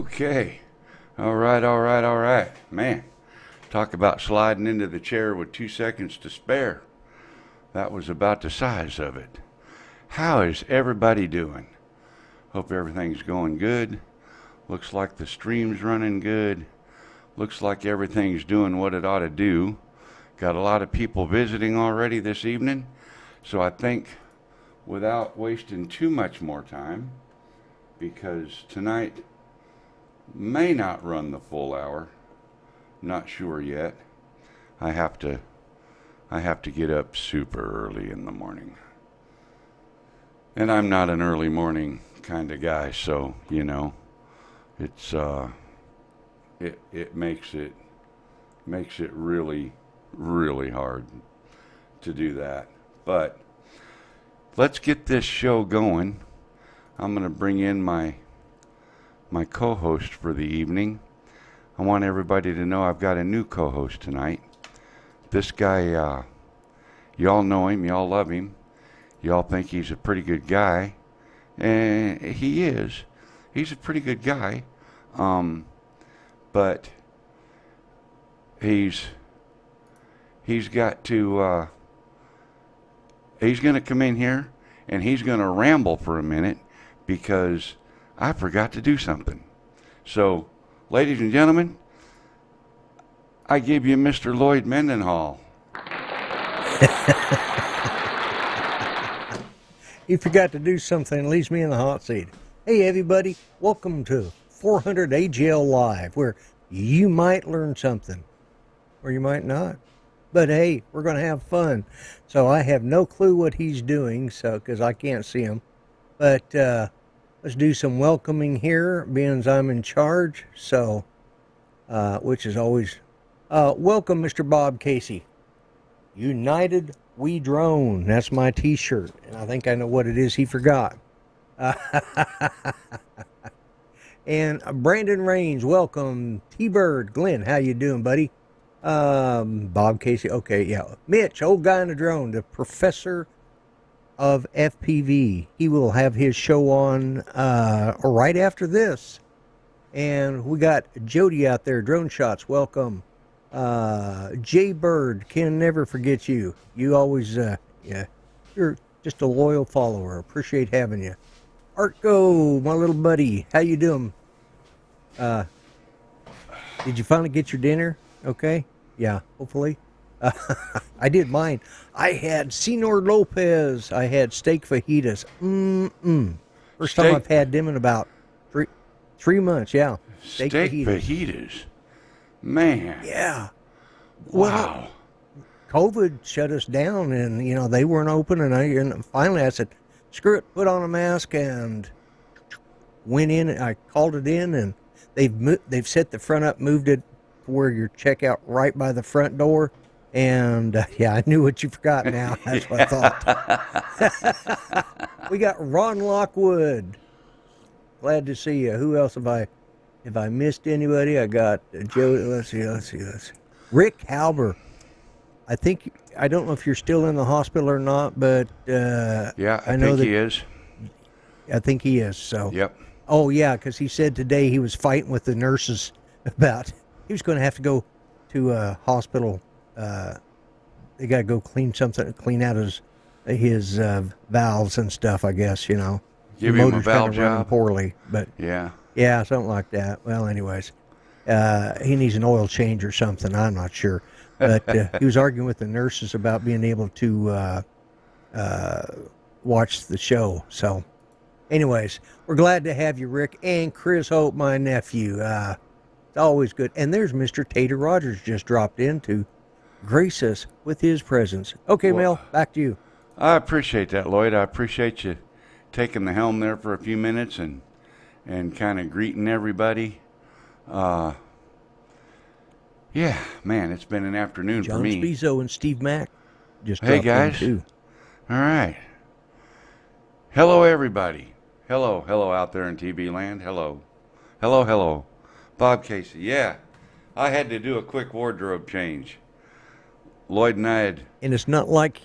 Okay. All right, all right, all right. Man, talk about sliding into the chair with 2 seconds to spare. That was about the size of it. How is everybody doing? Hope everything's going good. Looks like the stream's running good. Looks like everything's doing what it ought to do. Got a lot of people visiting already this evening. So I think without wasting too much more time, because tonight may not run the full hour. Not sure yet. I have to get up super early in the morning. And I'm not an early morning kind of guy, so, it's it makes it really, really hard to do that. But let's get this show going. I'm going to bring in my co-host for the evening. I want everybody to know I've got a new co-host tonight. This guy, y'all know him, y'all love him, y'all think he's a pretty good guy, and he is. He's a pretty good guy, but he's got to, he's going to come in here and he's going to ramble for a minute because I forgot to do something. So, ladies and gentlemen, I give you Mr. Lloyd Mendenhall. You forgot to do something that leaves me in the hot seat. Hey, everybody, welcome to 400 AGL Live, where you might learn something, or you might not. But hey, we're going to have fun. So I have no clue what he's doing, because I can't see him. But let's do some welcoming here, being as I'm in charge. So, which is always welcome, Mr. Bob Casey. United We Drone. That's my T-shirt, and I think I know what it is he forgot. And Brandon Raines, welcome. T-Bird, Glenn, how you doing, buddy? Bob Casey, okay, yeah. Mitch, old guy in the drone, the professor of FPV. He will have his show on right after this. And we got Jody out there, Drone Shots, welcome. Jay Bird, can never forget you. You always, you're just a loyal follower. Appreciate having you. Artgo, my little buddy, how you doing? Did you finally get your dinner? Okay, yeah, hopefully. I did mine. I had Senor Lopez. I had steak fajitas. First time I've had them in about three months. Yeah, steak fajitas. Man. Yeah. Wow. Well, COVID shut us down, and they weren't open, and finally I said, "Screw it!" Put on a mask and went in. I called it in, and they've set the front up, moved it to where your checkout right by the front door. And yeah, I knew what you forgot now. That's what I thought. We got Ron Lockwood. Glad to see you. Who else have I missed anybody? I got Joe. Let's see. Rick Halber. I don't know if you're still in the hospital or not, but yeah, I think he is. I think he is. So. Yep. Oh yeah, because he said today he was fighting with the nurses about he was going to have to go to a hospital. They got to go clean out his valves and stuff. I guess Give him a valve job. Poorly, but yeah, something like that. Well, anyways, he needs an oil change or something. I'm not sure, but he was arguing with the nurses about being able to watch the show. So, anyways, we're glad to have you, Rick, and Chris Hope, my nephew. It's always good. And there's Mr. Tater Rogers just dropped in to grace us with his presence. Okay, well, Mel, back to you. I appreciate that, Lloyd. I appreciate you taking the helm there for a few minutes and kind of greeting everybody. Yeah, man, it's been an afternoon John for me. John Spizo and Steve Mack just hey, dropped guys. in, too. All right. Hello, everybody. Hello out there in TV land. Hello. Bob Casey, yeah. I had to do a quick wardrobe change. Lloyd and I had... And it's not like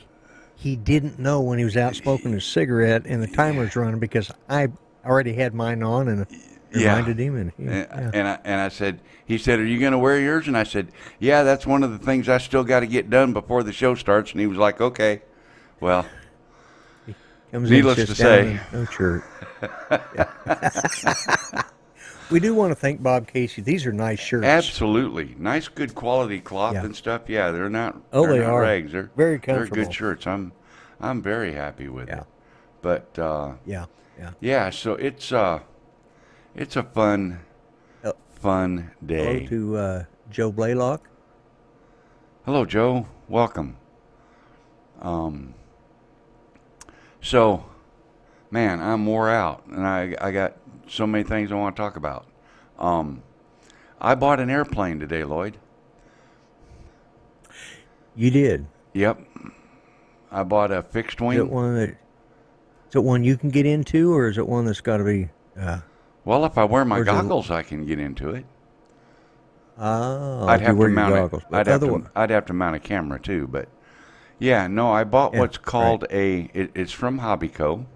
he didn't know when he was out smoking his cigarette and the timer's running, because I already had mine on, and reminded him, and I said, he said, "Are you going to wear yours?" And I said, "Yeah, that's one of the things I still got to get done before the show starts." And he was like, "Okay." Well, comes needless in, to sits down, say, and no shirt. We do want to thank Bob Casey. These are nice shirts. absolutely nice, good quality cloth Yeah. and stuff. Yeah, they're not. Oh, they're they not are. rags. They're Very They're comfortable. good shirts. I'm very happy with Yeah. it. But Yeah. yeah, so it's a fun Hello day. to Joe Blaylock. Hello, Joe. Welcome. So, man, I'm wore out, and I got so many things I want to talk about. I bought an airplane today, Lloyd. You did. Yep. I bought a fixed Is it wing. one you can get into, or is it one that's got to be? Well, if I wear my Or is it- goggles, I can get into it. Oh, I'd if have you wear to your mount goggles. it. But otherwise, I'd have to mount a camera too, but yeah, no, I bought Yeah, what's called it's from Hobbyco,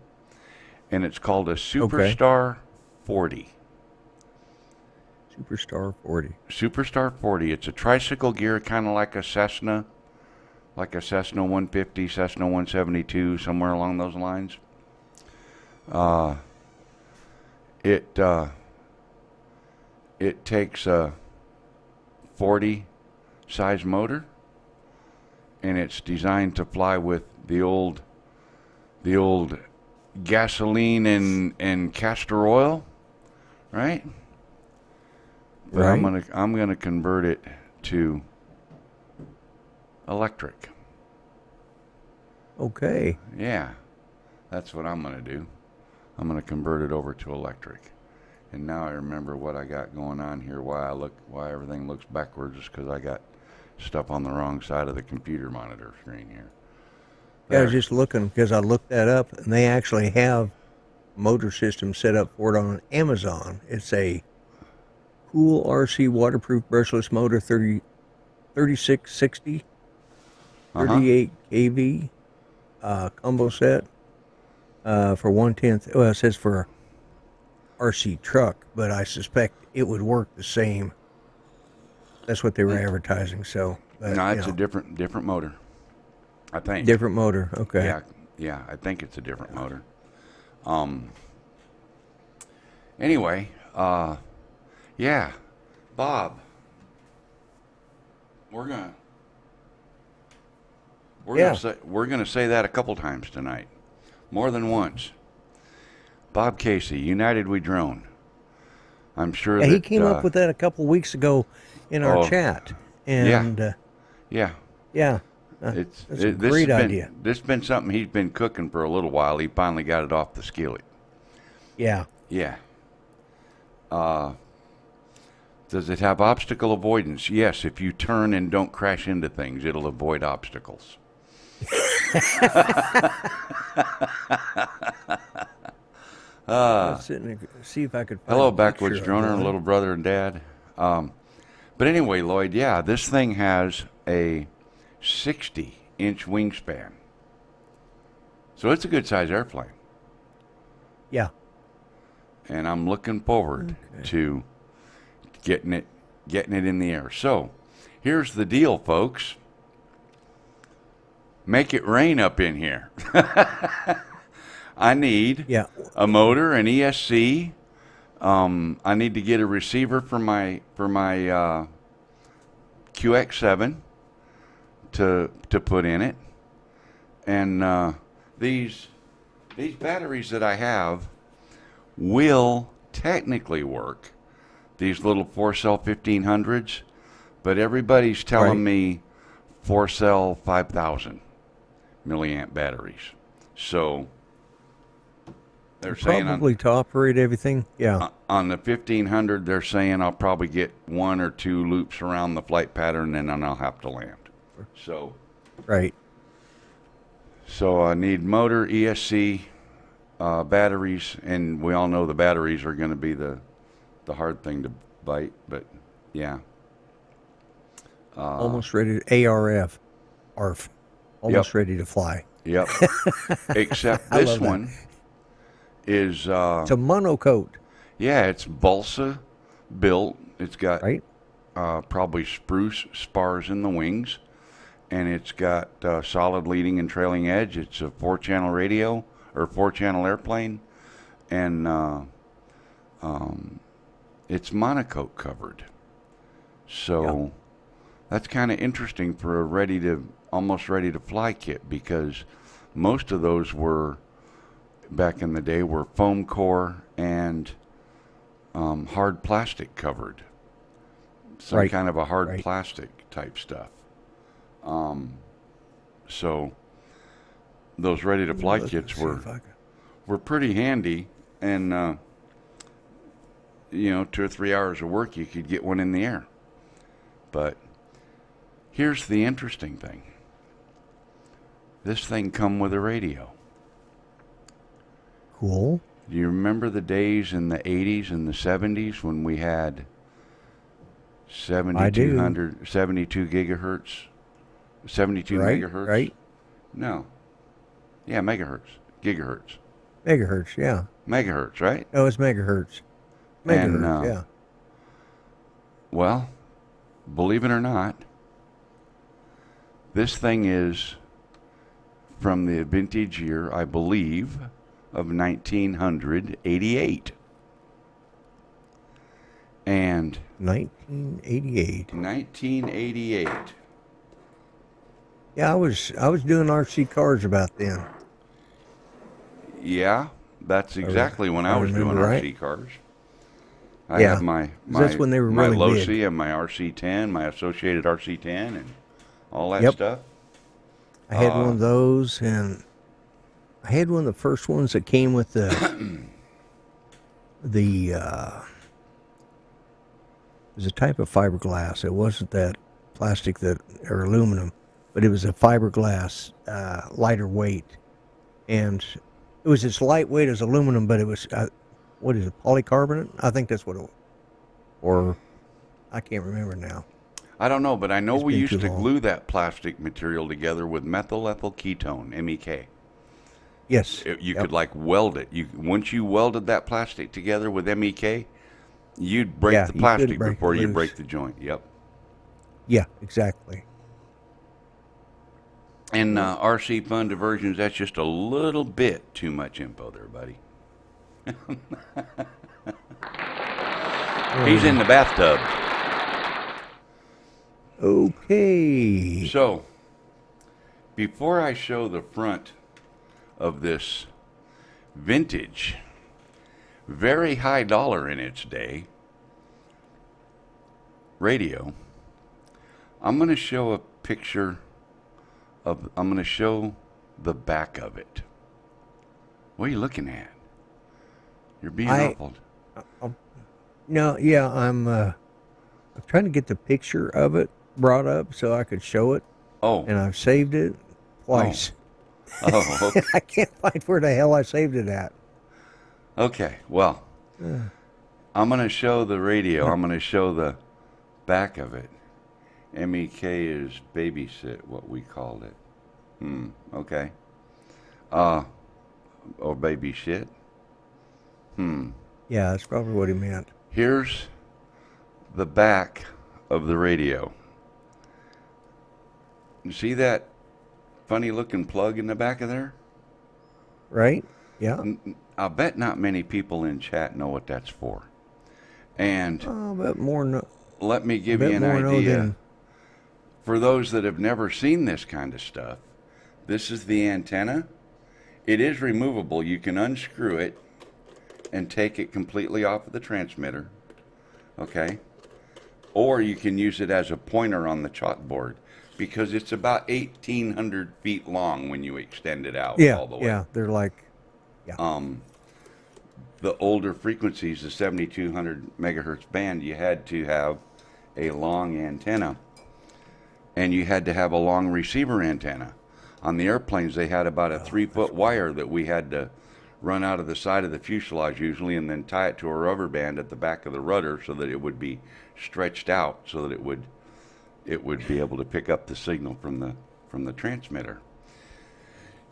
and it's called a Superstar 40. Superstar 40. Superstar 40. It's a tricycle gear, kind of like a Cessna 150, Cessna 172, somewhere along those lines. It takes a 40 size motor, and it's designed to fly with the old gasoline and castor oil, right? But Right. I'm gonna convert it to electric. Okay. Yeah, that's what I'm gonna do. I'm gonna convert it over to electric. And now I remember what I got going on here. Why everything looks backwards is because I got stuff on the wrong side of the computer monitor screen here. Yeah, I was There. just looking because I looked that up, and they actually have motor system set up for it on Amazon. It's a Cool RC waterproof brushless motor 3660 Uh-huh. 38 kV combo set for 1/10. Well, it says for RC truck, but I suspect it would work the same. That's what they were advertising. So, but, No, you it's a know, different motor. I think. different motor. Okay. Yeah, I think it's a different motor. Anyway, yeah, Bob, we're Yeah. gonna say that a couple times tonight, more than once. Bob Casey, United We Drone. I'm sure Yeah, that he came up with that a couple weeks ago in our oh, chat, and yeah. yeah, It's that's a it, this great has been idea. this has been something he's been cooking for a little while. He finally got it off the skillet. Yeah. Yeah. Does it have obstacle avoidance? Yes. If you turn and don't crash into things, it'll avoid obstacles. Let's sit and see if I could find Hello, a Backwoods picture of Droner, one. little brother and dad. But anyway, Lloyd, yeah, this thing has a 60-inch wingspan. So it's a good size airplane. Yeah. And I'm looking forward to getting it in the air. So, here's the deal, folks. Make it rain up in here. I need Yeah. a motor, an ESC. I need to get a receiver for my QX7 to put in it, and these batteries that I have will technically work. These little 4-cell 1500s, but everybody's telling me 4-cell 5000 milliamp batteries. So they're saying Probably to operate everything. Yeah. on the 1500, they're saying I'll probably get 1 or 2 loops around the flight pattern, and then I'll have to land. So Right. I need motor, ESC, batteries, and we all know the batteries are going to be the hard thing to bite, but yeah. Almost ready to ARF. ARF. Almost ready to fly. Yep. Except I this love that. one is It's a monocoque. Yeah, it's balsa built. It's got right? probably spruce spars in the wings, and it's got solid leading and trailing edge. It's a 4-channel radio or 4-channel airplane, and it's monocoque covered. So that's kind of interesting for a almost ready to fly kit, because most of those were back in the day were foam core and hard plastic covered, some kind of a hard plastic type stuff. So those ready to fly kits were pretty handy, and 2 or 3 hours of work you could get one in the air. But here's the interesting thing. This thing come with a radio. Cool. Do you remember the days in the 80s and the 70s when we had 72 gigahertz, 72 megahertz? Right. No. Yeah, megahertz. Gigahertz. Megahertz, yeah. Megahertz, right? Oh, it's megahertz. Megahertz, yeah. Well, believe it or not, this thing is from the vintage year, I believe, of 1988. And 1988. 1988. Yeah, I was doing RC cars about then. Yeah, that's exactly when I was doing RC cars. I had my that's when they were really Losi big. and my RC10, my associated RC10, and all that stuff. I had one of those, and I had one of the first ones that came with the it was a type of fiberglass. It wasn't that plastic or aluminum, but it was a fiberglass, lighter weight, and it was as lightweight as aluminum, but it was what is it, polycarbonate? I think that's what it was, or I can't remember now. I don't know, but I know we used to glue that plastic material together with methyl ethyl ketone, MEK. Yes. You could weld it. Once you welded that plastic together with MEK, you'd break the plastic before you break the joint. Yep. Yeah, exactly. And RC Fun Diversions, that's just a little bit too much info there, buddy. He's in the bathtub. Okay. So, before I show the front of this vintage, very high dollar in its day radio, I'm going to show a picture I'm going to show the back of it. What are you looking at? You're being awful. No, yeah, I'm trying to get the picture of it brought up so I could show it. Oh. And I've saved it twice. Oh, okay. I can't find where the hell I saved it at. Okay, well, I'm going to show the radio. I'm going to show the back of it. MEK is babysit, what we called it. Okay. Or baby shit. Yeah, that's probably what he meant. Here's the back of the radio. You see that funny looking plug in the back of there? Right? Yeah. I'll bet not many people in chat know what that's for. And let me give you an idea. For those that have never seen this kind of stuff, this is the antenna. It is removable. You can unscrew it and take it completely off of the transmitter. Okay? Or you can use it as a pointer on the chalkboard, because it's about 1,800 feet long when you extend it out all the way. Yeah, they're like, the older frequencies, the 7,200 megahertz band, you had to have a long antenna, and you had to have a long receiver antenna. On the airplanes, they had about a 3-foot wire that we had to run out of the side of the fuselage usually, and then tie it to a rubber band at the back of the rudder so that it would be stretched out, so that it would be able to pick up the signal from the transmitter.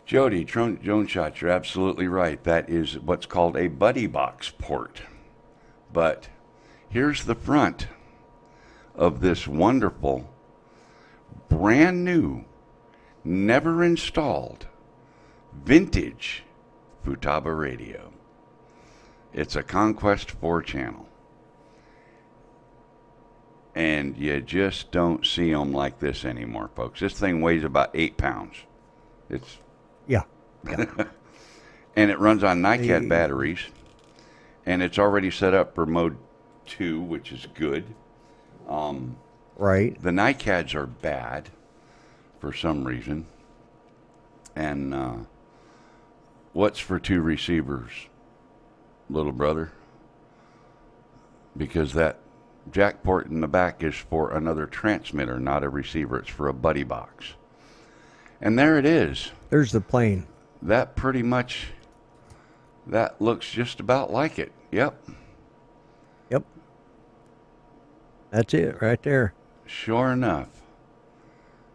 Jody Jones Shot, you're absolutely right. That is what's called a buddy box port. But here's the front of this wonderful, brand new, never installed, vintage Futaba radio. It's a Conquest 4 channel. And you just don't see them like this anymore, folks. This thing weighs about 8 pounds. It's Yeah. and it runs on NiCad batteries. And it's already set up for mode 2, which is good. Right. The NiCads are bad for some reason. And what's for 2 receivers, little brother? Because that jack port in the back is for another transmitter, not a receiver. It's for a buddy box. And there it is. There's the plane. That pretty much, that looks just about like it. Yep. Yep. That's it right there. Sure enough.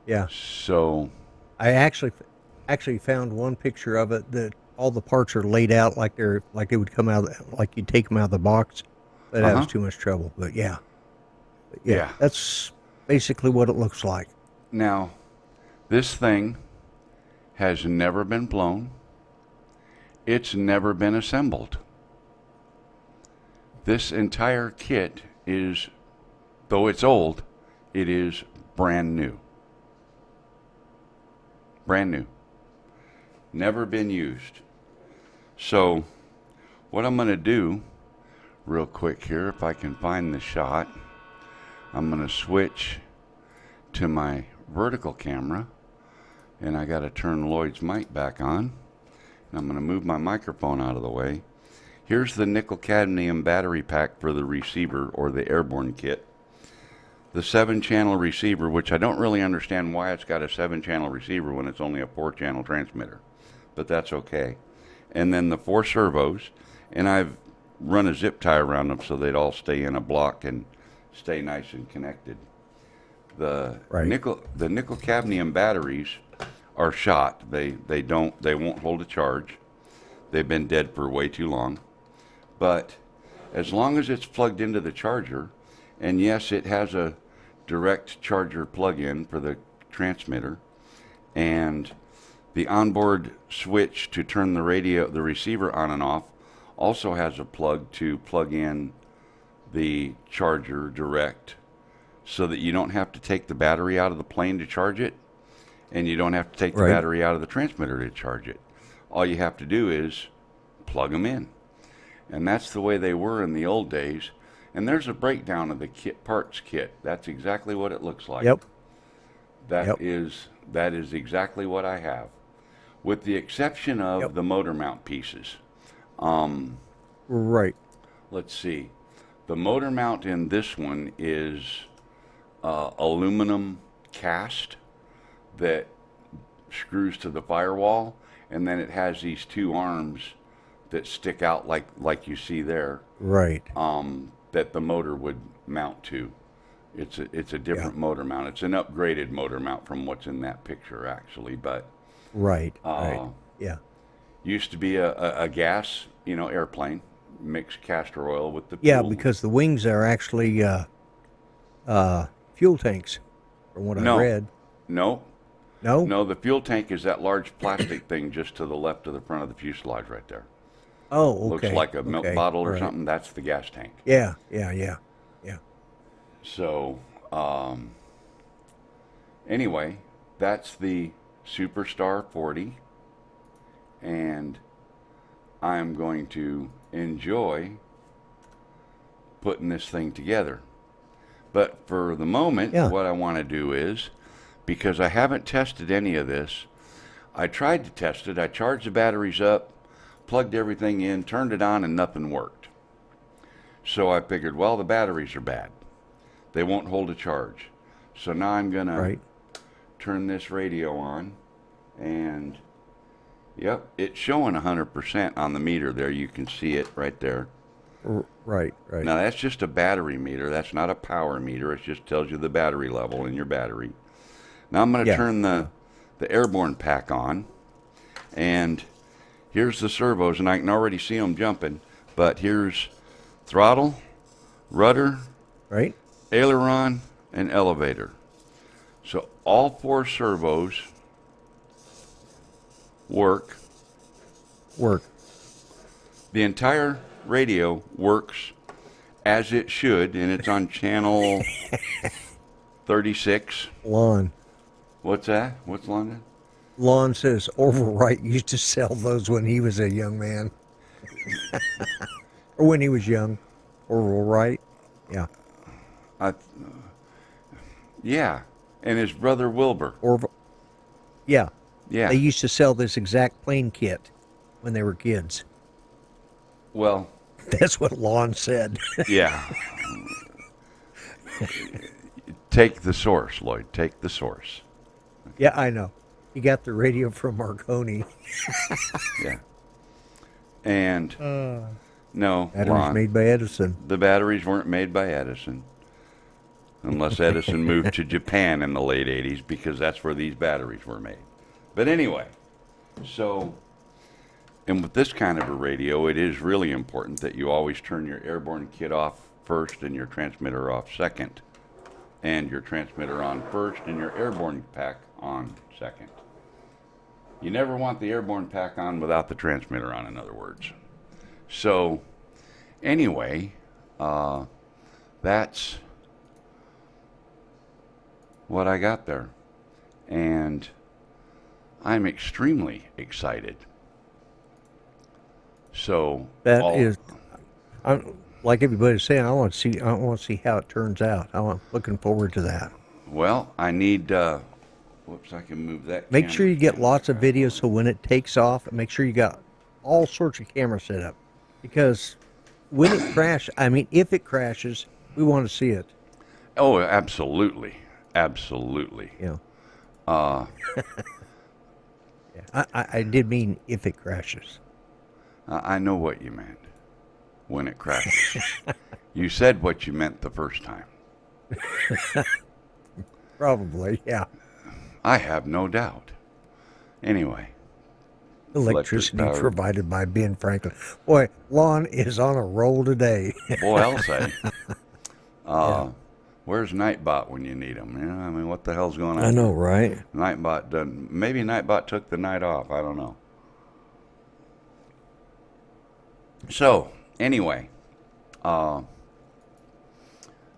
Yeah. So I actually found one picture of it that all the parts are laid out like they would come out, like you take them out of the box. But that was too much trouble. But yeah. That's basically what it looks like. Now, this thing has never been blown. It's never been assembled. This entire kit is, though it's old, it is brand new. Brand new. Never been used. So, what I'm going to do, real quick here, if I can find the shot, I'm going to switch to my vertical camera, and I got to turn Lloyd's mic back on, and I'm going to move my microphone out of the way. Here's the nickel cadmium battery pack for the receiver, or the airborne kit. The 7-channel receiver, which I don't really understand why it's got a 7-channel receiver when it's only a 4-channel transmitter, but that's okay. And then the 4 servos, and I've run a zip tie around them so they'd all stay in a block and stay nice and connected. The nickel cadmium batteries are shot. They won't hold a charge. They've been dead for way too long. But as long as it's plugged into the charger, and yes, it has a direct charger plug-in for the transmitter, and the onboard switch to turn the receiver on and off also has a plug to plug in the charger direct, so that you don't have to take the battery out of the plane to charge it, and you don't have to take the battery out of the transmitter to charge it. All you have to do is plug them in. And that's the way they were in the old days. And there's a breakdown of the parts kit. That's exactly what it looks like. Yep. That is exactly what I have, with the exception of the motor mount pieces. Right. Let's see. The motor mount in this one is aluminum cast that screws to the firewall, and then it has these 2 arms that stick out like you see there. Right. That the motor would mount to. It's a different motor mount. It's an upgraded motor mount from what's in that picture, actually. But right. Yeah. Used to be a gas, airplane, mixed castor oil with the fuel. Yeah, because the wings are actually fuel tanks, from what I read. No. No? No, the fuel tank is that large plastic thing just to the left of the front of the fuselage right there. Oh, okay. Looks like a milk bottle or something. That's the gas tank. Yeah. So, anyway, that's the Superstar 40, and I'm going to enjoy putting this thing together. But for the moment, what I want to do is, because I haven't tested any of this, I tried to test it. I charged the batteries up, plugged everything in, turned it on, and nothing worked. So I figured, well, the batteries are bad. They won't hold a charge. So now I'm going to turn this radio on, and yep, it's showing 100% on the meter there. You can see it right there. Right. Now that's just a battery meter. That's not a power meter. It just tells you the battery level in your battery. Now I'm going to turn the airborne pack on, and here's the servos, and I can already see them jumping. But here's throttle, rudder, right? aileron, and elevator. So all 4 servos work. Work. The entire radio works as it should, and it's on channel 36. Lon. What's that? What's London? Lon says Orville Wright used to sell those when he was a young man. Or when he was young. Orville Wright. Yeah. Yeah, and his brother Wilbur. Orville. Yeah. Yeah. They used to sell this exact plane kit when they were kids. Well, that's what Lon said. Yeah. Take the source, Lloyd. Take the source. Yeah, I know. He got the radio from Marconi. Yeah. And no, batteries Lon, made by Edison. The batteries weren't made by Edison. Unless Edison moved to Japan in the late 80s, because that's where these batteries were made. But anyway, so, and with this kind of a radio, it is really important that you always turn your airborne kit off first and your transmitter off second. And your transmitter on first and your airborne pack on second. You never want the airborne pack on without the transmitter on, in other words. So, anyway, that's what I got there. And I'm extremely excited. So I'm, like everybody's saying, I want to see how it turns out. I'm looking forward to that. Well, I need, whoops, I can move that. Make sure you get lots of videos so when it takes off, make sure you got all sorts of cameras set up. Because when it crashes, if it crashes, we want to see it. Oh, absolutely. Absolutely. Yeah. Yeah. I did mean if it crashes. I know what you meant when it crashes. You said what you meant the first time. Probably, yeah. I have no doubt. Anyway. Electricity provided by Ben Franklin. Boy, Lon is on a roll today. Boy, I'll say. Yeah. Where's Nightbot when you need him? You know, what the hell's going on? I know, right? Nightbot doesn't. Maybe Nightbot took the night off. I don't know. So, anyway, I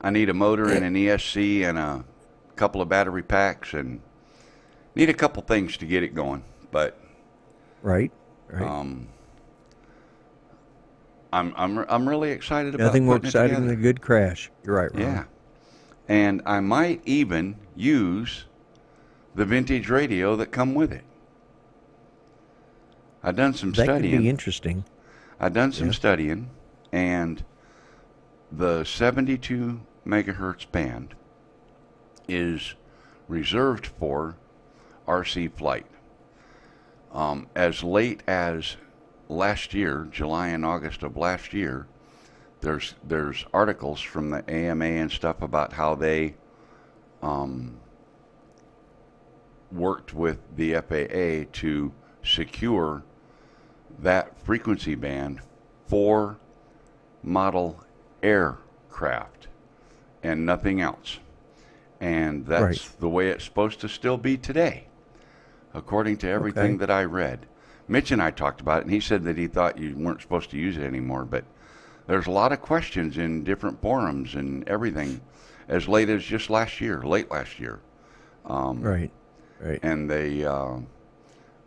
need a motor and an ESC and a couple of battery packs and need a couple things to get it going. But right. I'm really excited about nothing more putting it exciting together. than a good crash. You're right, Ron. Yeah. And I might even use the vintage radio that come with it. I've done some studying. That could be interesting. I've done some studying, and the 72 megahertz band is reserved for RC flight. As late as last year, July and August of last year, there's articles from the AMA and stuff about how they worked with the FAA to secure that frequency band for model aircraft and nothing else. And that's the way it's supposed to still be today, according to everything that I read. Mitch and I talked about it, and he said that he thought you weren't supposed to use it anymore, but there's a lot of questions in different forums and everything as late as just late last year. Right. And they,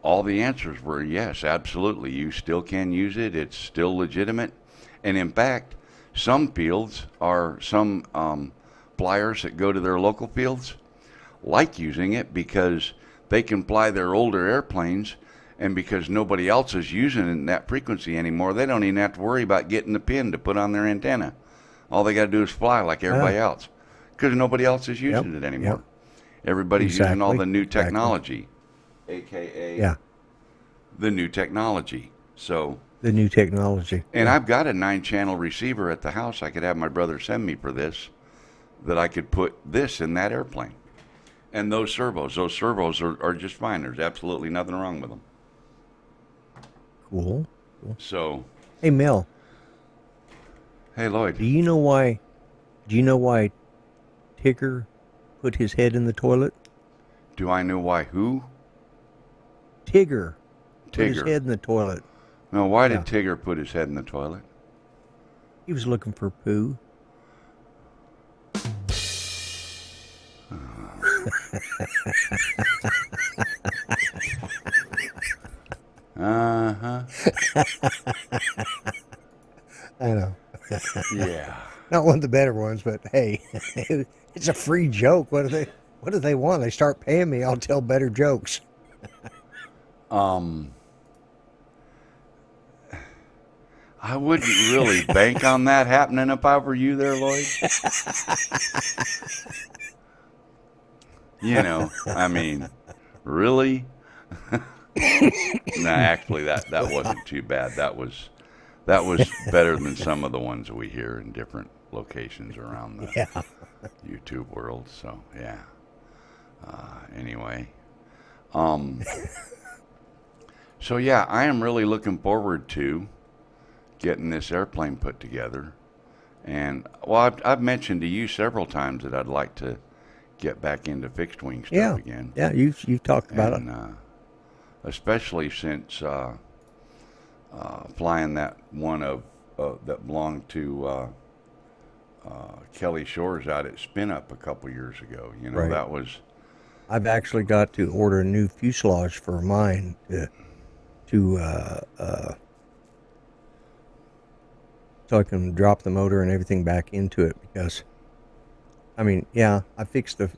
all the answers were yes, absolutely. You still can use it. It's still legitimate. And in fact, some fields some flyers that go to their local fields like using it because they can fly their older airplanes, and because nobody else is using that frequency anymore, they don't even have to worry about getting the pin to put on their antenna. All they got to do is fly like everybody else, because nobody else is using it anymore. Everybody's using all the new technology, aka the new technology. So the new technology. And I've got a 9-channel receiver at the house. I could have my brother send me for this, that I could put this in that airplane. And those servos are just fine. There's absolutely nothing wrong with them. Cool. So, hey, Mel. Hey, Lloyd. Do you know why Do you know why Tigger put his head in the toilet? Do I know why who? Tigger put his Tigger. head in the toilet. No, why did Yeah. Tigger put his head in the toilet? He was looking for poo. Uh-huh. I know. Yeah. Not one of the better ones, but hey, it's a free joke. What do they want? They start paying me, I'll tell better jokes. I wouldn't really bank on that happening if I were you there, Lloyd. You know, I mean, really? Nah, actually, that wasn't too bad. That was better than some of the ones we hear in different locations around the Yeah. YouTube world. So yeah. Anyway, so yeah, I am really looking forward to getting this airplane put together. And well, I've mentioned to you several times that I'd like to get back into fixed wing stuff Yeah. again. Yeah, you've talked about And especially since flying that one that belonged to Kelly Shores out at Spin Up a couple years ago. You know, Right. that was I've actually got to order a new fuselage for mine to so I can drop the motor and everything back into it because I mean, yeah, I fixed the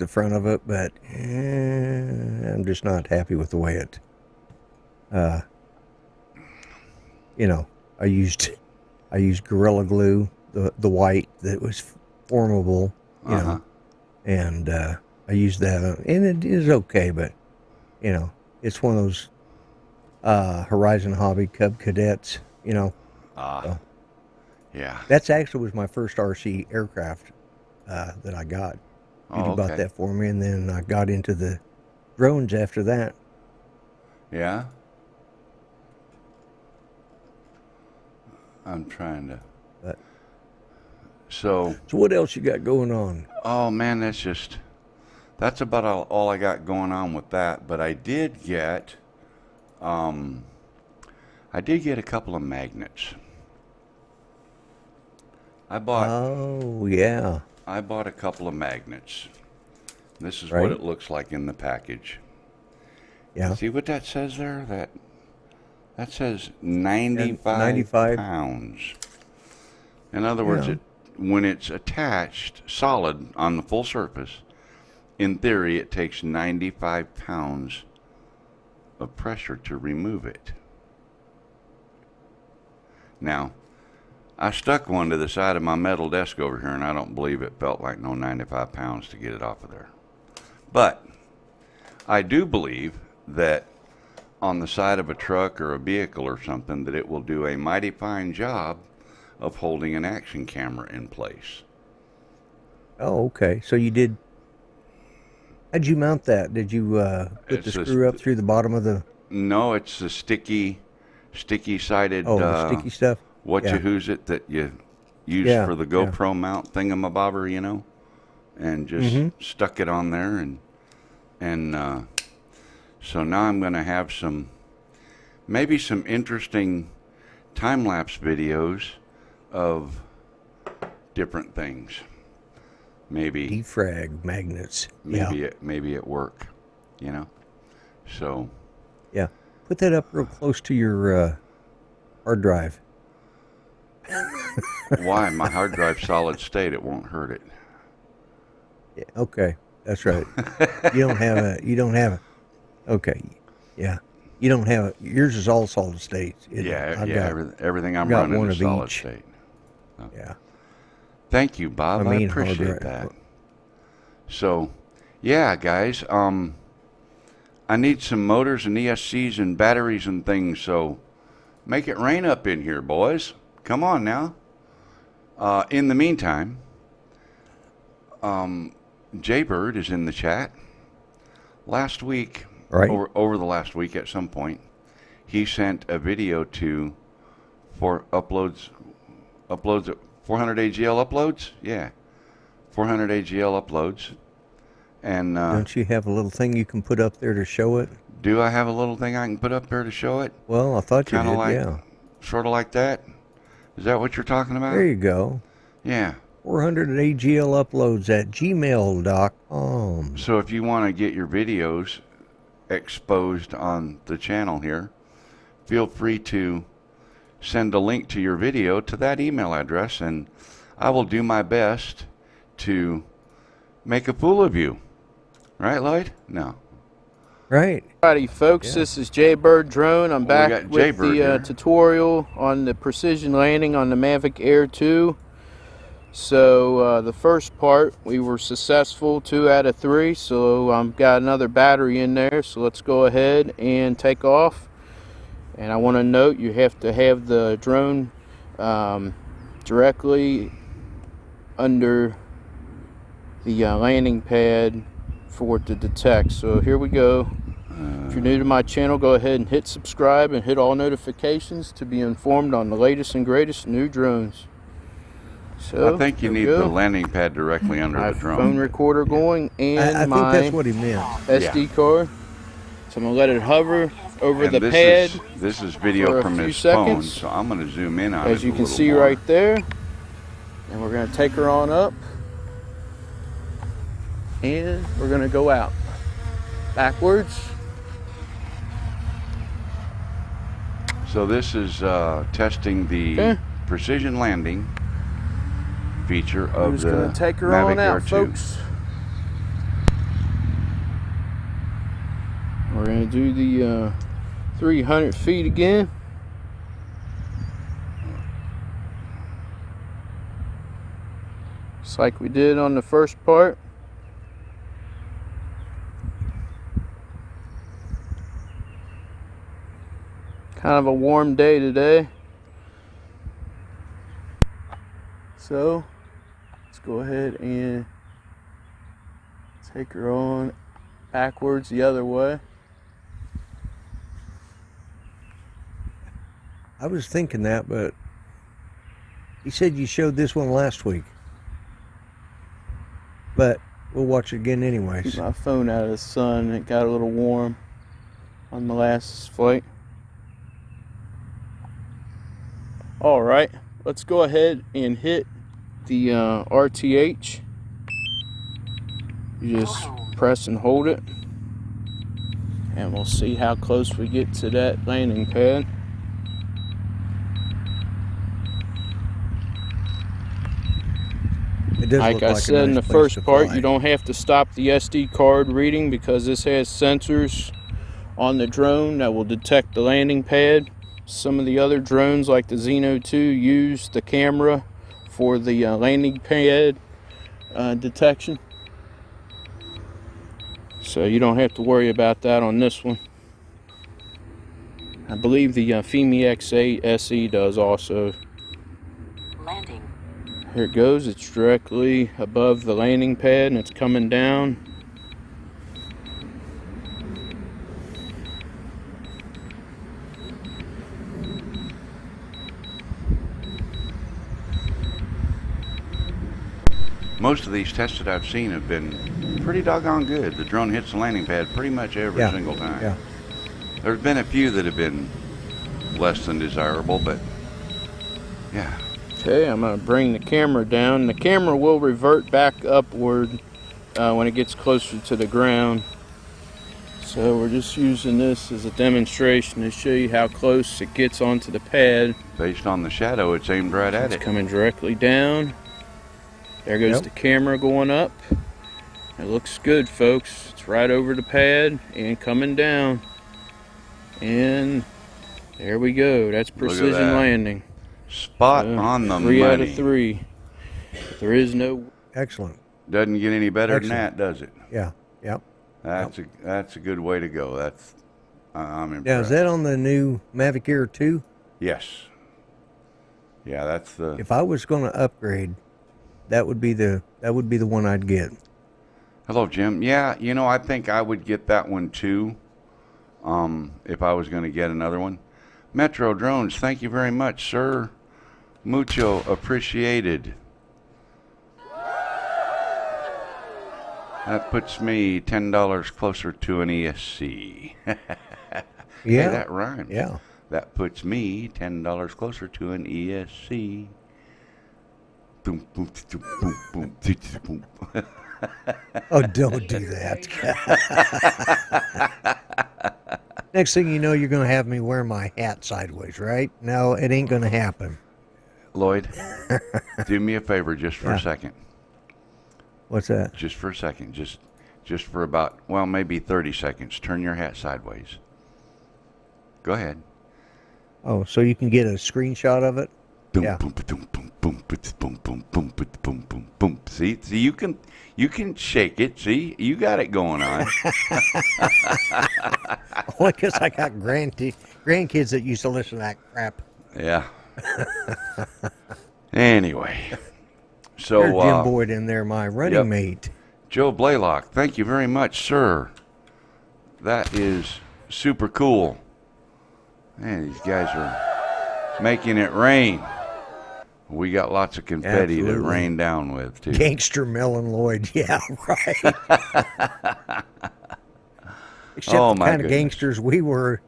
front of it, but I'm just not happy with the way it you know, I used Gorilla Glue, the white that was formable, you know, and I used that, and it is okay, but you know, it's one of those Horizon Hobby Cub Cadets, you know. So yeah. that's actually was my first RC aircraft that I got. Judy bought that for me, and then I got into the drones after that. Yeah. I'm trying to. But, So what else you got going on? oh man, that's about all I got going on with that. But I did get a couple of magnets. I bought Oh yeah, a couple of magnets. This is Right. what it looks like in the package. yeah. See what that says there? That says 95 95. pounds. In other words, Yeah. when it's attached solid on the full surface, in theory, it takes 95 pounds of pressure to remove it. Now, I stuck one to the side of my metal desk over here, and I don't believe it felt like no 95 pounds to get it off of there. But I do believe that on the side of a truck or a vehicle or something, that it will do a mighty fine job of holding an action camera in place. Oh, okay. So you did. How'd you mount that? Did you put the It's a screw up through the bottom of the? No, it's the sticky sided. Oh, the sticky stuff. What Yeah. you who's it that you use Yeah, for the GoPro mount thingamabobber, you know, and just stuck it on there, and so now I'm going to have maybe some interesting time lapse videos of different things. Maybe Defrag magnets. Yeah. maybe at work, you know. So Yeah. Put that up real close to your hard drive. why my hard drive's solid state? It won't hurt it. Yeah. Okay. That's right. You don't have a. Okay. Yeah. You don't have yours is all solid state. Everything I'm got running one is of solid each. state. So, Yeah. thank you, Bob. My I main hard appreciate drive. that. So, yeah, guys, I need some motors and ESCs and batteries and things, so make it rain up in here, boys. Come on now. In the meantime, Jaybird is in the chat. Last week, Right. over the last week at some point, he sent a video for uploads at 400 AGL uploads. Yeah, 400 AGL uploads. And Don't you have a little thing you can put up there to show it? do I have a little thing I can put up there to show it? Well, I thought you Kind of did, like, yeah. sort of like that. Is that what you're talking about? There you go. Yeah. 400 AGL uploads at gmail.com. So if you want to get your videos exposed on the channel here, feel free to send a link to your video to that email address, and I will do my best to make a fool of you. Right, Lloyd? No. Right. Alrighty, folks, This is Jaybird Drone. I'm Well, we back got with Jaybird the here. tutorial on the precision landing on the Mavic Air 2. So the first part, we were successful 2 out of 3, so I've got another battery in there, so let's go ahead and take off. And I want to note, you have to have the drone directly under the landing pad for it to detect. So here we go. If you're new to my channel, go ahead and hit subscribe and hit all notifications to be informed on the latest and greatest new drones. So I think you need the landing pad directly under my the drone. phone recorder going and I think my that's what he meant. SD card. So I'm gonna let it hover over And the this pad. this is for video a from few his phone, seconds. so I'm going to zoom in on it As you a can little see more. right there. And we're gonna take her on up. And we're gonna go out backwards. So this is testing the Okay. precision landing feature We're of just the gonna take her Mavic on Air out, 2. folks. We're gonna do the 300 feet again. Just like we did on the first part. Kind of a warm day today. So let's go ahead and take her on backwards the other way. I was thinking that, but he said you showed this one last week. But we'll watch it again anyways. Keep my phone out of the sun. It got a little warm on the last flight. All right, let's go ahead and hit the RTH. You just press and hold it, and we'll see how close we get to that landing pad. It does Like look I like a said in the nice place to first part, fly. you don't have to stop the SD card reading because this has sensors on the drone that will detect the landing pad. Some of the other drones like the Xeno 2 use the camera for the landing pad detection. So you don't have to worry about that on this one. I believe the FEMI X8 SE does also. Landing. Here it goes, it's directly above the landing pad and it's coming down. Most of these tests that I've seen have been pretty doggone good. The drone hits the landing pad pretty much every Yeah. single time. Yeah. There's been a few that have been less than desirable, but yeah. Okay, I'm going to bring the camera down. The camera will revert back upward when it gets closer to the ground. So we're just using this as a demonstration to show you how close it gets onto the pad. Based on the shadow, it's aimed right at It's it. coming directly down. There goes Yep. the camera going up. It looks good, folks. It's right over the pad and coming down. And there we go. That's Look at precision that. landing. Spot on the 3 out money. of 3. There is no... Excellent. Doesn't get any better Excellent. than that, does it? Yeah. Yep. That's a good way to go. I'm impressed. Now, is that on the new Mavic Air 2? Yes. Yeah, that's the. If I was going to upgrade, that would be the one I'd get. Hello, Jim. Yeah, I think I would get that one too. If I was going to get another one. Metro Drones, thank you very much, sir. Mucho appreciated. That puts me $10 closer to an ESC. Yeah. Hey, that rhymes. Yeah. That puts me $10 closer to an ESC. Boom, boom, boom, boom, boom, boom. Oh, don't do that. Next thing you know, you're going to have me wear my hat sideways, right? No, it ain't going to happen. Lloyd, do me a favor just for Yeah. a second. What's that? Just for a second. Just for about, well, maybe 30 seconds. Turn your hat sideways. Go ahead. Oh, so you can get a screenshot of it? Boom, Yeah. boom, boom, boom, boom, boom, boom, boom, boom, boom, boom, boom. See, you can shake it. See, you got it going on. Only because I got grandkids that used to listen to that crap. Yeah. Anyway, so There's Jim Boyd in there, my running yep. mate. Joe Blaylock, thank you very much, sir. That is super cool. Man, these guys are making it rain. We got lots of confetti to Absolutely. rain down with, too. Gangster Melon Lloyd. Yeah, right. Except Oh, the my kind of goodness. gangsters we were.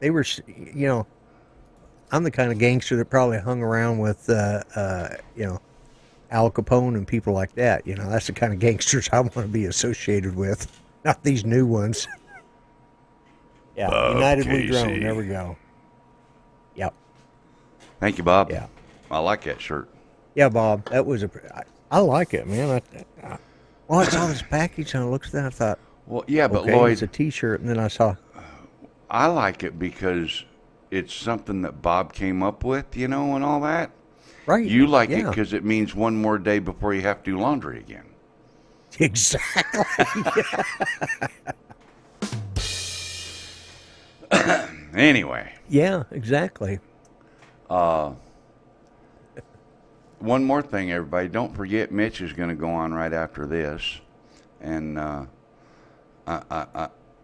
They were, I'm the kind of gangster that probably hung around with, Al Capone and people like that. That's the kind of gangsters I want to be associated with, not these new ones. Yeah, Bob United We Casey. Drone. There we go. Yep. Thank you, Bob. Yeah. I like that shirt. Yeah, Bob. That was I like it, man. Well, I saw this package and I looked at that. I thought, Well, yeah, but okay, Lloyd, it's a T-shirt, and then I saw. I like it because it's something that Bob came up with, and all that. Right. You like it yeah. because it means one more day before you have to do laundry again. Exactly. Anyway, Yeah, exactly. one more thing, everybody. Don't forget Mitch is going to go on right after this. And I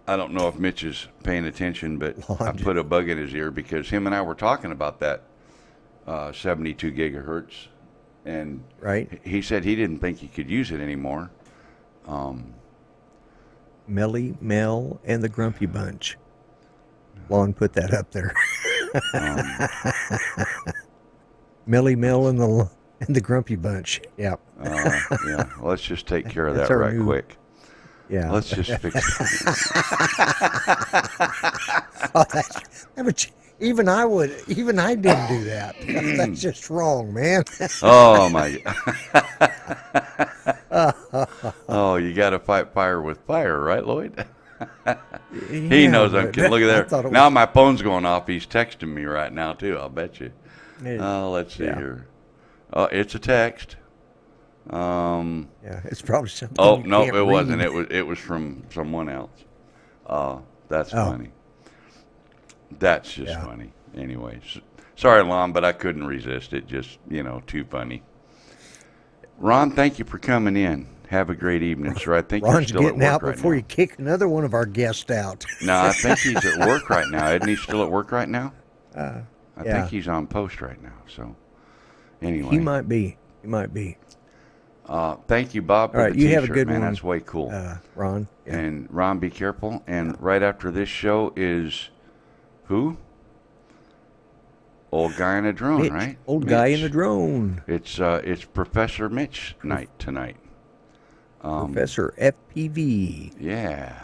don't know if Mitch is paying attention, but I put a bug in his ear because him and I were talking about that 72 gigahertz. And Right. he said he didn't think he could use it anymore. Melly Mel and the Grumpy Bunch. Lon put that up there. Melly Mel and the Grumpy Bunch. Yeah. Yeah, let's just take care of That's that our right new- quick. Yeah. Let's just fix it. Oh, even I didn't do that. That's just wrong, man. Oh, my God. Oh, you got to fight fire with fire, right, Lloyd? He Yeah, knows I'm but kidding. Look I at thought there. it Now was- my phone's going off. He's texting me right now, too. I'll bet you. Let's see Yeah. here. It's a text. Yeah, it's probably something. Oh, you no, can't it wasn't. read. It was from someone else. That's Oh. funny. That's just Yeah. funny. Anyways, sorry, Lon, but I couldn't resist it. Just, too funny. Ron, thank you for coming in. Have a great evening, sir. I think you're Ron's still at getting work out right before now. you kick another one of our guests out. No, I think he's at work right now. Isn't he still at work right now? I yeah. think he's on post right now. So, anyway. He might be. Thank you, Bob, for All right, the you T-shirt, have a good man. one. That's way cool. Ron. Yeah. And Ron, be careful. And right after this show is who? Old guy in a drone, Mitch, right? old guy in Mitch. the drone. It's Professor Mitch night tonight. Professor FPV. Yeah.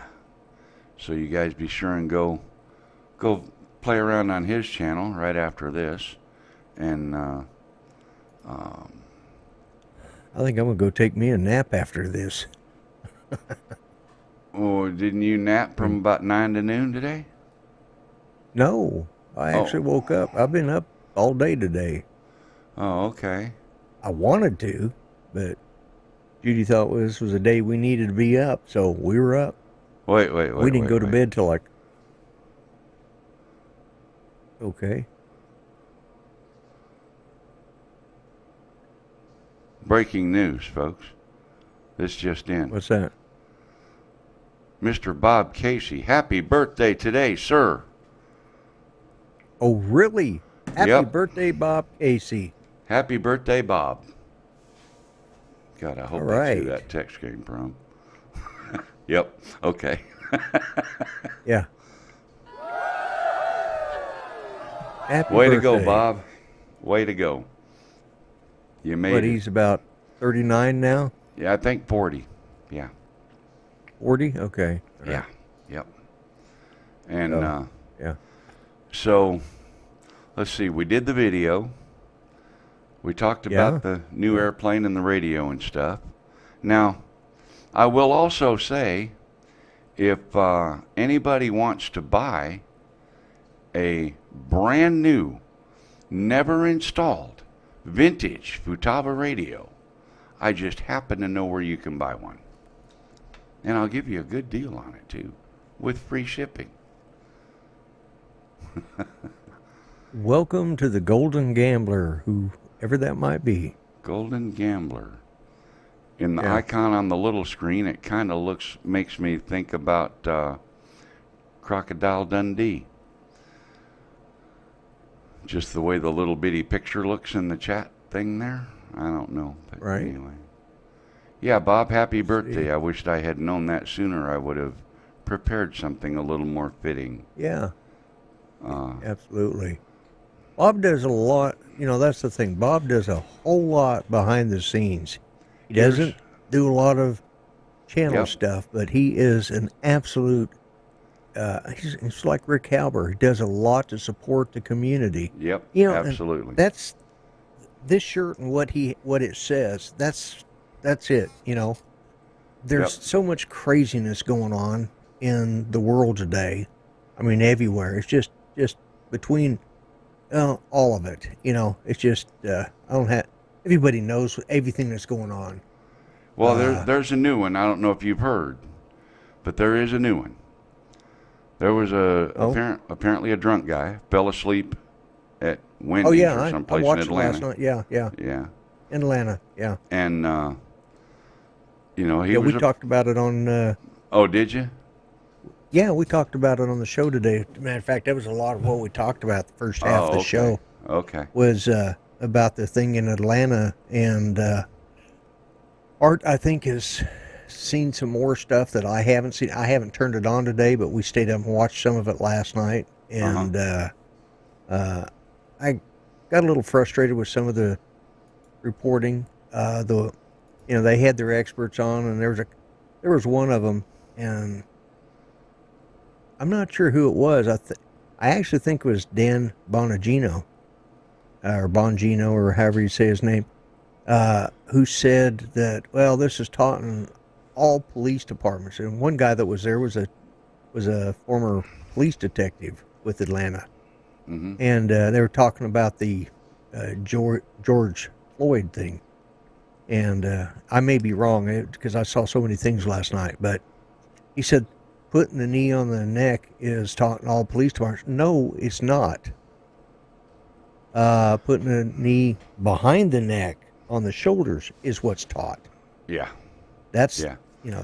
So you guys be sure and go play around on his channel right after this, and I think I'm gonna go take me a nap after this. oh, didn't you nap from about 9 to noon today? No, I actually woke up. I've been up all day today. Oh, okay. I wanted to, but Judy thought this was a day we needed to be up, so we were up. Wait. We didn't go to bed till like. Okay. Breaking news, folks. This just in. What's that? Mr. Bob Casey, happy birthday today, sir. Oh, really? Happy Yep. birthday, Bob Casey. Happy birthday, Bob. God, I hope All that's who right. that text came from. Yep. Okay. Yeah. Happy Way birthday. to go, Bob. Way to go. You made What, it. he's about 39 now? Yeah, I think 40. Yeah. 40? Okay. All Yeah. right. Yep. And Oh, yeah. so, let's see. We did the video. We talked Yeah. about the new airplane and the radio and stuff. Now, I will also say, if anybody wants to buy a brand new, never installed, vintage Futaba radio, I just happen to know where you can buy one. And I'll give you a good deal on it, too, with free shipping. Welcome to the Golden Gambler, whoever that might be. Golden Gambler. In the Yeah. icon on the little screen, it kind of makes me think about Crocodile Dundee. Just the way the little bitty picture looks in the chat thing there. I don't know. But Right. Anyway. Yeah, Bob, happy birthday. I wished I had known that sooner. I would have prepared something a little more fitting. Yeah. Absolutely. Bob does a lot. That's the thing. Bob does a whole lot behind the scenes. He doesn't do a lot of channel stuff, but he is an absolute. He's like Rick Halber. He does a lot to support the community. Yep, and absolutely. That's this shirt and what it says. That's it. There's so much craziness going on in the world today. I mean, everywhere. It's just between all of it. It's just I don't have. Everybody knows everything that's going on. Well, there's a new one. I don't know if you've heard, but there is a new one. There was apparently a drunk guy fell asleep at Wendy's or someplace I watched in Atlanta. it last night. Yeah. In Atlanta, yeah. And he was. Yeah, we talked about it on. Oh, did you? Yeah, we talked about it on the show today. Matter of fact, that was a lot of what we talked about the first half of the show. Okay. Was about the thing in Atlanta, and Art, I think, has seen some more stuff that I haven't seen. I haven't turned it on today, but we stayed up and watched some of it last night, and I got a little frustrated with some of the reporting. They had their experts on, and there was one of them, and I'm not sure who it was. I actually think it was Dan Bonagino, or Bongino, or however you say his name, who said that, well, this is taught in all police departments. And one guy that was there was a former police detective with Atlanta, and they were talking about the George Floyd thing. And I may be wrong because I saw so many things last night, but he said putting the knee on the neck is taught in all police departments. No, it's not. Putting the knee behind the neck on the shoulders is what's taught. Yeah. That's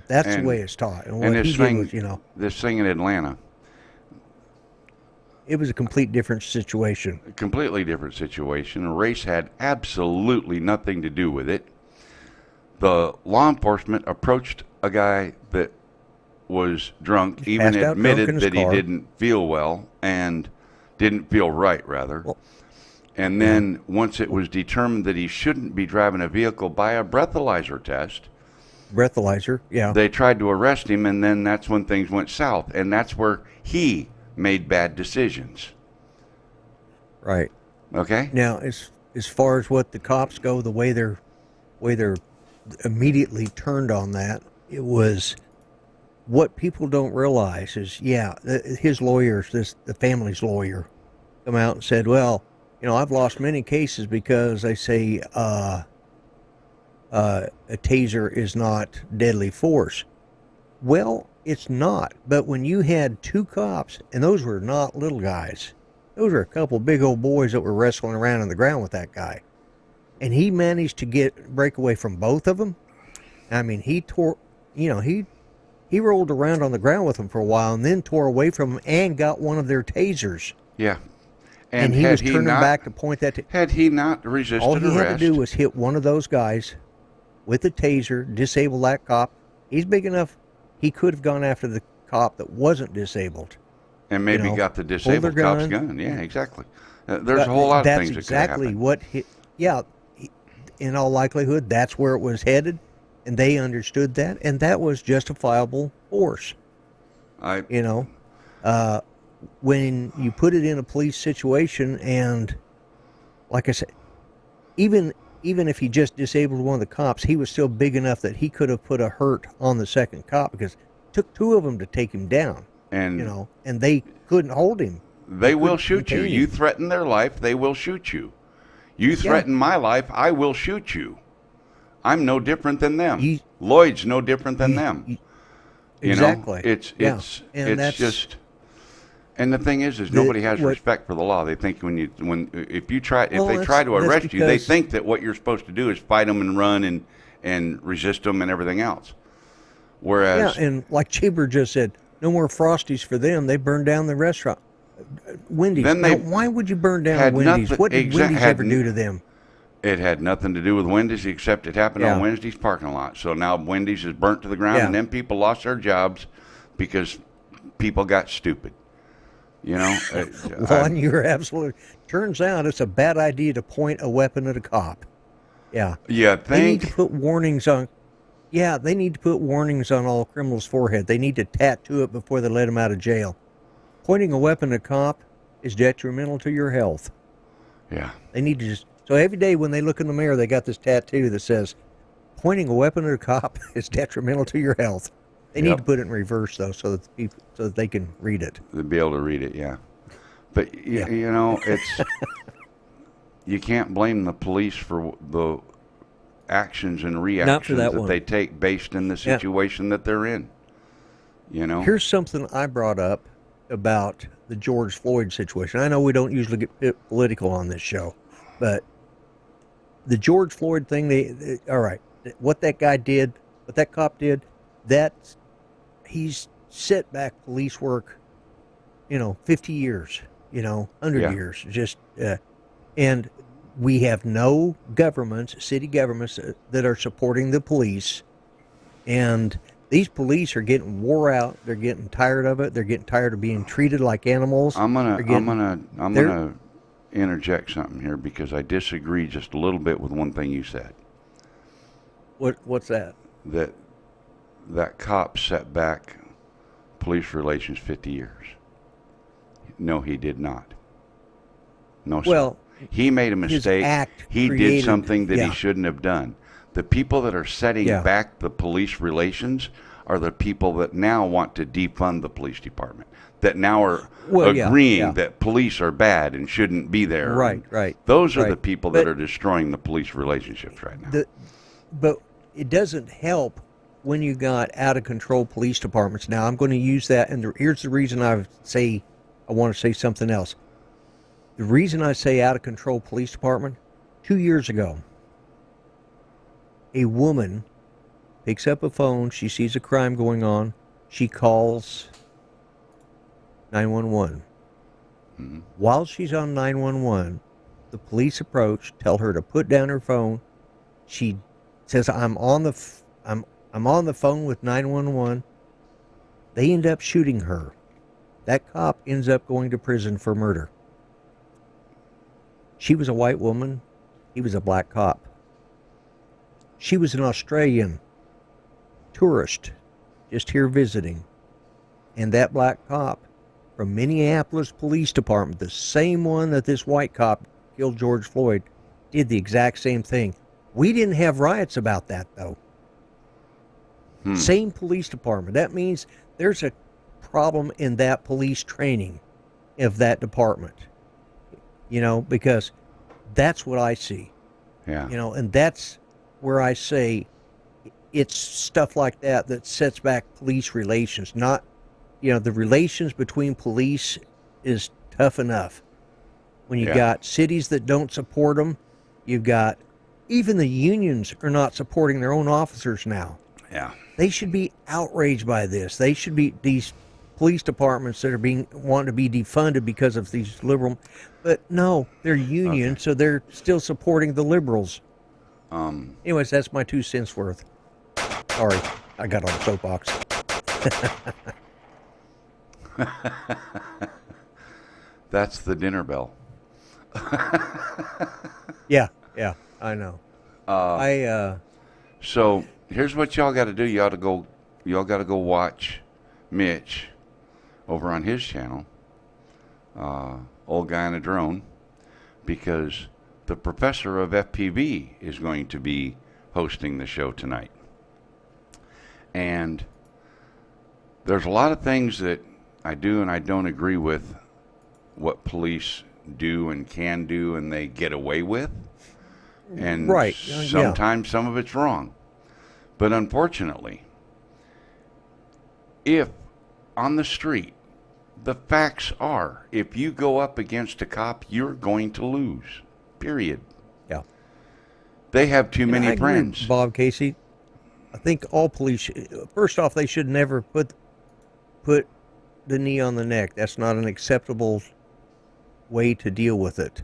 that's the way it's taught. And what he did was, this thing in Atlanta, it was a complete different situation. a completely different situation. Race had absolutely nothing to do with it. The law enforcement approached a guy that was drunk, even admitted that he didn't feel well and didn't feel right, rather. Well, and then once it was determined that he shouldn't be driving a vehicle by a breathalyzer test, they tried to arrest him, and then that's when things went south, and that's where he made bad decisions. Right. Okay? Now, as far as what the cops go, the way they're immediately turned on that, it was what people don't realize is, his lawyers, the family's lawyer, come out and said, well, I've lost many cases because they say a taser is not deadly force. Well, it's not. But when you had two cops, and those were not little guys, those were a couple big old boys that were wrestling around on the ground with that guy, and he managed to break away from both of them. I mean, he rolled around on the ground with them for a while, and then tore away from them and got one of their tasers. Yeah. And he was turning back to point that. Had he not resisted all he arrest, had to do was hit one of those guys, with a taser, disable that cop. He's big enough. He could have gone after the cop that wasn't disabled. And maybe got the disabled cop's gun. Yeah, exactly. There's a whole lot of things that could happen. That's exactly what in all likelihood, that's where it was headed, and they understood that, and that was justifiable force. When you put it in a police situation, and like I said, even if he just disabled one of the cops, he was still big enough that he could have put a hurt on the second cop, because it took two of them to take him down. And and they couldn't hold him. They will shoot you. You threaten their life, they will shoot you. You threaten my life, I will shoot you. I'm no different than them. Lloyd's no different than them. Exactly. It's just. And the thing is nobody has respect for the law. They think if they try to arrest you, they think that what you're supposed to do is fight them and run and resist them and everything else. Whereas, and like Chamber just said, no more Frosties for them. They burned down the restaurant. Wendy's. Why would you burn down Wendy's? What did Wendy's ever do to them? It had nothing to do with Wendy's, except it happened on Wednesday's parking lot. So now Wendy's is burnt to the ground, and then people lost their jobs because people got stupid. Juan, you're absolutely. Turns out it's a bad idea to point a weapon at a cop. Yeah. Yeah. They need to put warnings on. Yeah, they need to put warnings on all criminals' forehead. They need to tattoo it before they let them out of jail. Pointing a weapon at a cop is detrimental to your health. Yeah. They need to just. So every day when they look in the mirror, they got this tattoo that says, pointing a weapon at a cop is detrimental to your health. They need to put it in reverse, though, so that they can read it. They'll be able to read it, yeah. But, it's... You can't blame the police for the actions and reactions that they take based in the situation that they're in. Here's something I brought up about the George Floyd situation. I know we don't usually get political on this show, but the George Floyd thing, all right, what that guy did, what that cop did, he's set back police work, 50 years, 100 years, just, and we have no city governments that are supporting the police, and these police are getting wore out. They're getting tired of it. They're getting tired of being treated like animals. I'm gonna interject something here because I disagree just a little bit with one thing you said. What's that? That cop set back police relations 50 years. No, he did not. No, sir. Well, he made a mistake. He did something that he shouldn't have done. The people that are setting back the police relations are the people that now want to defund the police department, that now are agreeing that police are bad and shouldn't be there. Right. Those are the people that are destroying the police relationships right now. But it doesn't help when you got out-of-control police departments. Now, I'm going to use that, and here's the reason I want to say something else. The reason I say out-of-control police department, 2 years ago, a woman picks up a phone, she sees a crime going on, she calls 911. Mm-hmm. While she's on 911, the police approach, tell her to put down her phone. She says, I'm on the phone with 911. They end up shooting her. That cop ends up going to prison for murder. She was a white woman. He was a black cop. She was an Australian tourist just here visiting. And that black cop from Minneapolis Police Department, the same one that this white cop killed George Floyd, did the exact same thing. We didn't have riots about that, though. Same police department. That means there's a problem in that police training of that department. Because that's what I see. Yeah. And that's where I say it's stuff like that sets back police relations. Not, the relations between police is tough enough. When you got cities that don't support them, you've got, even the unions are not supporting their own officers now. Yeah. They should be outraged by this. They should be, these police departments that are wanting to be defunded because of these liberal, but no, they're union, so they're still supporting the liberals. Anyways, that's my 2 cents worth. Sorry, I got on the soapbox. That's the dinner bell. Yeah, I know. So here's what y'all got to do. Y'all got to go watch Mitch over on his channel, Old Guy on a Drone, because the professor of FPV is going to be hosting the show tonight. And there's a lot of things that I do and I don't agree with what police do and can do and they get away with. And Right. sometimes some of it's wrong. But unfortunately, if on the street, the facts are, if you go up against a cop, you're going to lose. Period. Yeah. They have too And I many agree, friends. Bob Casey. I think all police, first off, they should never put the knee on the neck. That's not an acceptable way to deal with it.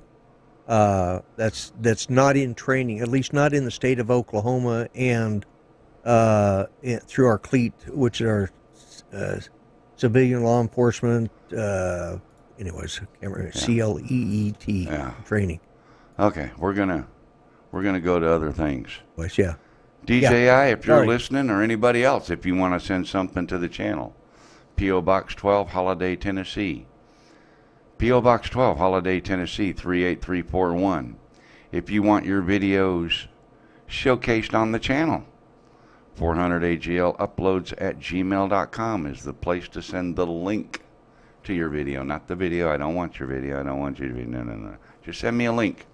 That's not in training, at least not in the state of Oklahoma and through our CLEAT, which are civilian law enforcement. Anyways, I can't remember, CLEET training. Okay, we're gonna go to other things. But yeah. DJI, if you're Sorry. listening, or anybody else, if you want to send something to the channel, P.O. Box 12, Holiday, Tennessee. P.O. Box 12, Holiday, Tennessee, 38341. If you want your videos showcased on the channel, 400 AGL uploads at gmail.com is the place to send the link to your video. Not the video. I don't want your video. I don't want you to be. No. Just send me a link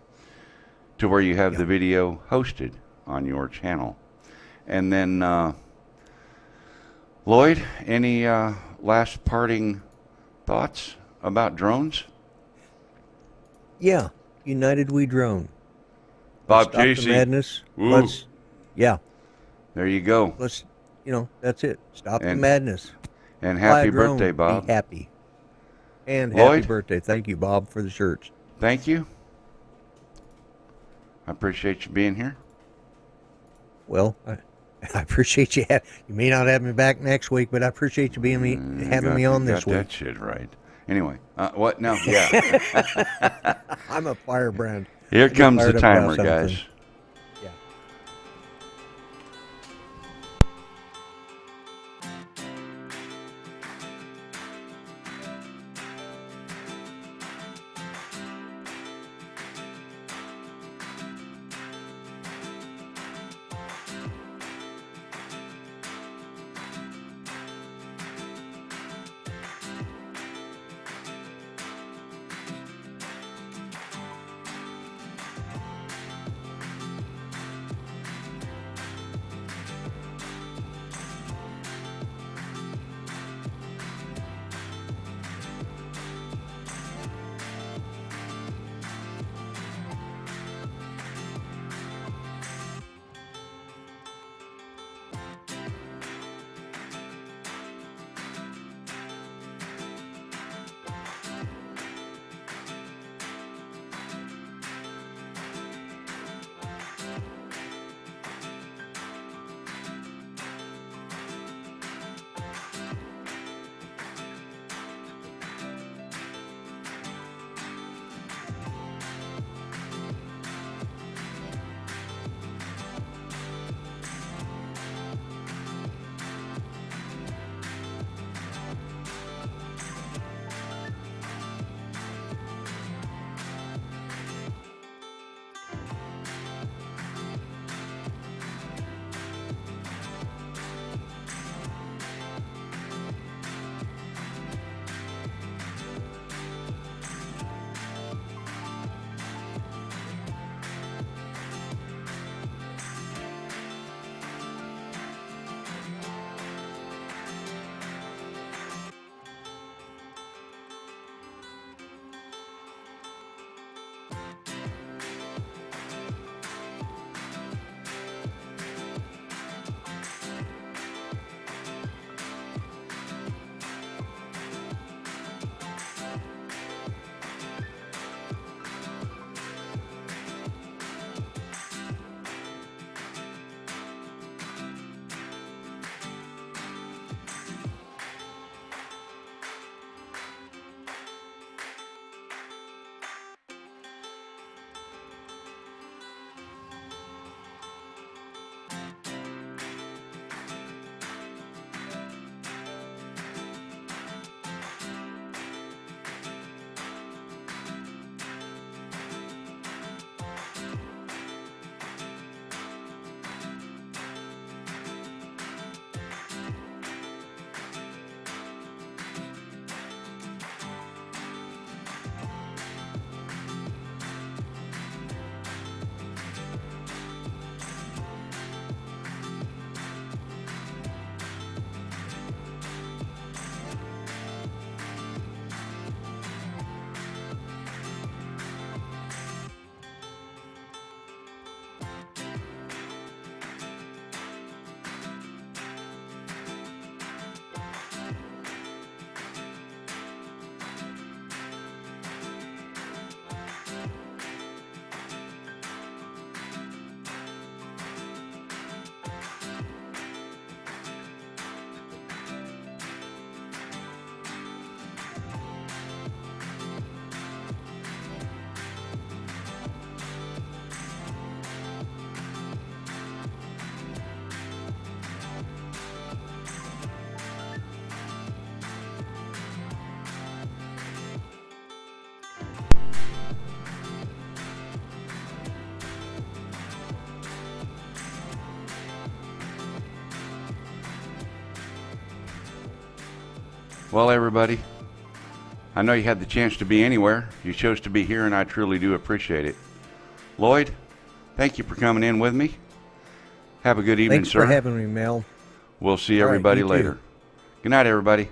to where you have the video hosted on your channel. And then, Lloyd, any last parting thoughts about drones? Yeah. United We Drone. Bob Stop Casey. the madness. Woo. There you go. That's it. Stop the madness. And Fly happy a drone, birthday, Bob. Be happy. And Lloyd? happy birthday. Thank you, Bob, for the shirts. Thank you. I appreciate you being here. Well, I appreciate you. You may not have me back next week, but I appreciate you having me on this week. Got that week. shit right. Anyway, what? No, yeah. I'm a firebrand. Here comes the fired up timer, about something. guys. Yeah. Well, everybody, I know you had the chance to be anywhere. You chose to be here, and I truly do appreciate it. Lloyd, thank you for coming in with me. Have a good evening, Thanks sir. for having me, Mel. We'll see All right, everybody you too. later. Good night, everybody.